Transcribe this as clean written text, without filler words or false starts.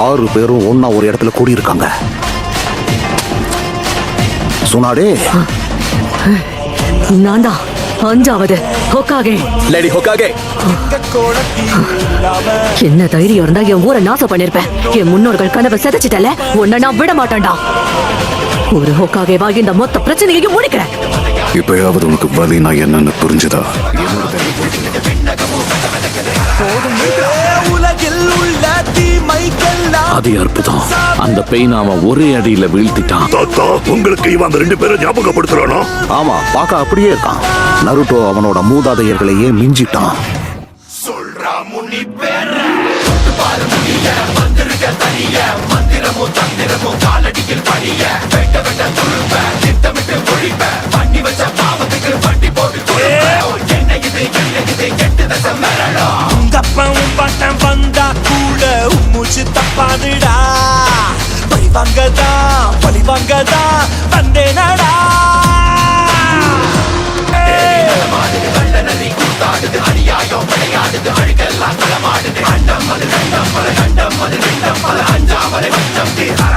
6 பேரும் ஒன்னா ஒரு இடத்துல கூடியிருக்காங்க. சுனாடே, நான் தான் 5வது ஹோக்காகே. லேடி ஹோக்காகே, என்ன தைரியம் இருந்தா என் ஊரை நாசம் பண்ணிருப்பேன். என் முன்னோர்கள் கனவை சிதைச்சிட்டல, உன்னை நான் விட மாட்டேன்டா. ஒரு ஹோக்காகேவா இந்த மொத்த பிரச்சனையையும் முடிக்கிறேன். இப்பயாவது உனக்கு வலினா என்னன்னு புரிஞ்சுதா? அது அற்புதம். அந்த பெயின் அவன் ஒரே அடியில வீழ்த்திட்டான். தாத்தா, உங்களுக்கு இவன் அந்த 2 பேரை ஞாபகப்படுத்துறானா? ஆமா, பார்க்க அப்படியே இருக்கான். நருட்டோ அவனோட மூதாதையர்களையே மிஞ்சிட்டான். வந்தா கூட மூச்சு தப்பாதுடா. பழிவாங்கதா வந்தேனடா. அண்டம்